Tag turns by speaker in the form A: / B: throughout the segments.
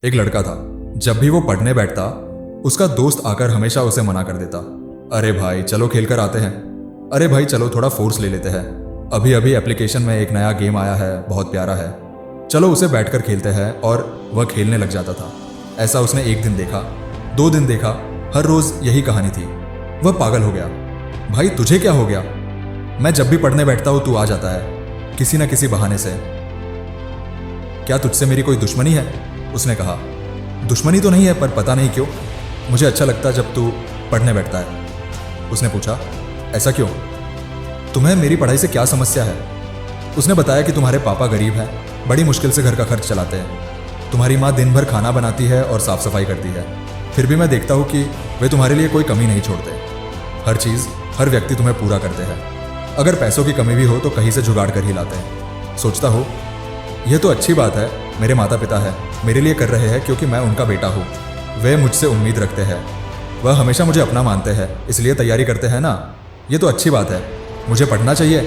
A: एक लड़का था। जब भी वो पढ़ने बैठता उसका दोस्त आकर हमेशा उसे मना कर देता। अरे भाई चलो खेल कर आते हैं, अरे भाई चलो थोड़ा फोर्स ले लेते हैं, अभी अभी एप्लीकेशन में एक नया गेम आया है, बहुत प्यारा है, चलो उसे बैठकर खेलते हैं। और वह खेलने लग जाता था। ऐसा उसने एक दिन देखा, 2 दिन देखा, हर रोज यही कहानी थी। वह पागल हो गया। भाई तुझे क्या हो गया? मैं जब भी पढ़ने बैठता हूं तू आ जाता है किसी न किसी बहाने से। क्या तुझसे मेरी कोई दुश्मनी है? उसने कहा। दुश्मनी तो नहीं है, पर पता नहीं क्यों मुझे अच्छा लगता जब तू पढ़ने बैठता है। उसने पूछा, ऐसा क्यों? तुम्हें मेरी पढ़ाई से क्या समस्या है? उसने बताया कि तुम्हारे पापा गरीब हैं, बड़ी मुश्किल से घर का खर्च चलाते हैं। तुम्हारी माँ दिन भर खाना बनाती है और साफ सफाई करती है, फिर भी मैं देखता हूँ कि वे तुम्हारे लिए कोई कमी नहीं छोड़ते। हर चीज़, हर व्यक्ति तुम्हें पूरा करते हैं। अगर पैसों की कमी भी हो तो कहीं से जुगाड़ कर ही लाते हैं। सोचता हो यह तो अच्छी बात है, मेरे माता पिता है, मेरे लिए कर रहे हैं क्योंकि मैं उनका बेटा हूँ। वे मुझसे उम्मीद रखते हैं, वह हमेशा मुझे अपना मानते हैं, इसलिए तैयारी करते हैं ना। ये तो अच्छी बात है, मुझे पढ़ना चाहिए।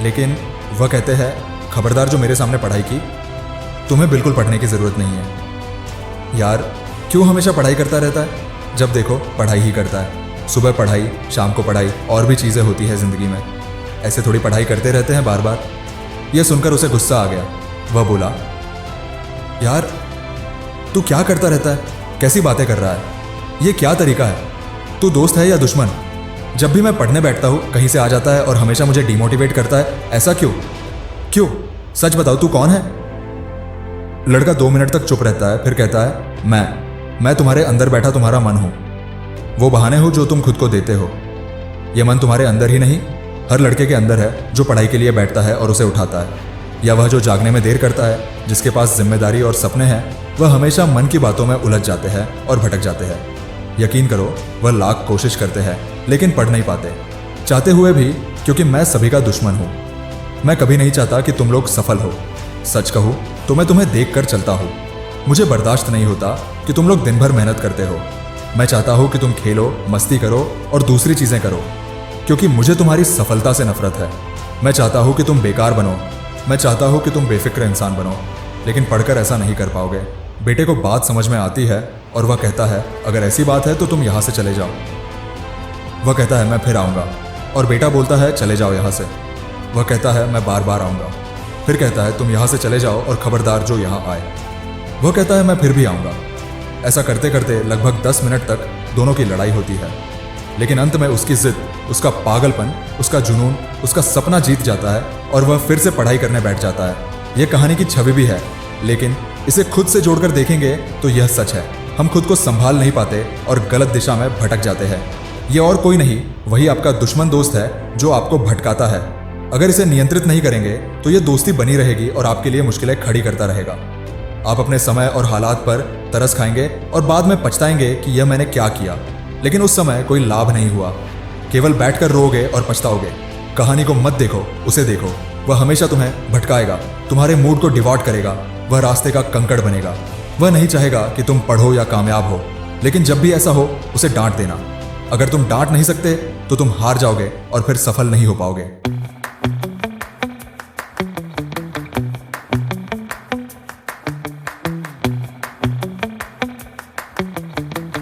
A: लेकिन वह कहते हैं, खबरदार जो मेरे सामने पढ़ाई की, तुम्हें बिल्कुल पढ़ने की ज़रूरत नहीं है। यार क्यों हमेशा पढ़ाई करता रहता है? जब देखो पढ़ाई ही करता है। सुबह पढ़ाई, शाम को पढ़ाई, और भी चीज़ें होती है ज़िंदगी में। ऐसे थोड़ी पढ़ाई करते रहते हैं बार बार। यह सुनकर उसे गुस्सा आ गया। वह बोला, यार तू क्या करता रहता है? कैसी बातें कर रहा है? ये क्या तरीका है? तू दोस्त है या दुश्मन? जब भी मैं पढ़ने बैठता हूँ कहीं से आ जाता है और हमेशा मुझे डिमोटिवेट करता है। ऐसा क्यों? क्यों? सच बताओ, तू कौन है? लड़का 2 मिनट तक चुप रहता है, फिर कहता है, मैं तुम्हारे अंदर बैठा तुम्हारा मन हूँ। वो बहाने हो जो तुम खुद को देते हो। यह मन तुम्हारे अंदर ही नहीं, हर लड़के के अंदर है जो पढ़ाई के लिए बैठता है और उसे उठाता है। या वह जो जागने में देर करता है, जिसके पास जिम्मेदारी और सपने हैं, वह हमेशा मन की बातों में उलझ जाते हैं और भटक जाते हैं। यकीन करो, वह लाख कोशिश करते हैं लेकिन पढ़ नहीं पाते, चाहते हुए भी, क्योंकि मैं सभी का दुश्मन हूँ। मैं कभी नहीं चाहता कि तुम लोग सफल हो। सच कहूँ तो मैं तुम्हें देख कर चलता हूँ। मुझे बर्दाश्त नहीं होता कि तुम लोग दिन भर मेहनत करते हो। मैं चाहता हूँ कि तुम खेलो, मस्ती करो और दूसरी चीज़ें करो, क्योंकि मुझे तुम्हारी सफलता से नफरत है। मैं चाहता हूँ कि तुम बेकार बनो, मैं चाहता हूँ कि तुम बेफिक्र इंसान बनो, लेकिन पढ़कर ऐसा नहीं कर पाओगे। बेटे को बात समझ में आती है और वह कहता है, अगर ऐसी बात है तो तुम यहाँ से चले जाओ। वह कहता है, मैं फिर आऊँगा, और बेटा बोलता है, चले जाओ यहाँ से। वह कहता है, मैं बार बार आऊँगा। फिर कहता है, तुम यहाँ से चले जाओ और खबरदार जो यहाँ आए। वह कहता है, मैं फिर भी आऊँगा। ऐसा करते करते लगभग 10 मिनट तक दोनों की लड़ाई होती है, लेकिन अंत में उसकी जिद, उसका पागलपन, उसका जुनून, उसका सपना जीत जाता है और वह फिर से पढ़ाई करने बैठ जाता है। यह कहानी की छवि भी है, लेकिन इसे खुद से जोड़कर देखेंगे तो यह सच है। हम खुद को संभाल नहीं पाते और गलत दिशा में भटक जाते हैं। यह और कोई नहीं, वही आपका दुश्मन दोस्त है जो आपको भटकाता है। अगर इसे नियंत्रित नहीं करेंगे तो यह दोस्ती बनी रहेगी और आपके लिए मुश्किलें खड़ी करता रहेगा। आप अपने समय और हालात पर तरस खाएंगे और बाद में पछताएंगे कि यह मैंने क्या किया, लेकिन उस समय कोई लाभ नहीं हुआ। केवल बैठकर रोओगे और पछताओगे। कहानी को मत देखो, उसे देखो। वह हमेशा तुम्हें भटकाएगा, तुम्हारे मूड को डिवॉर्ट करेगा। वह रास्ते का कंकड़ बनेगा। वह नहीं चाहेगा कि तुम पढ़ो या कामयाब हो, लेकिन जब भी ऐसा हो उसे डांट देना। अगर तुम डांट नहीं सकते तो तुम हार जाओगे और फिर सफल नहीं हो पाओगे।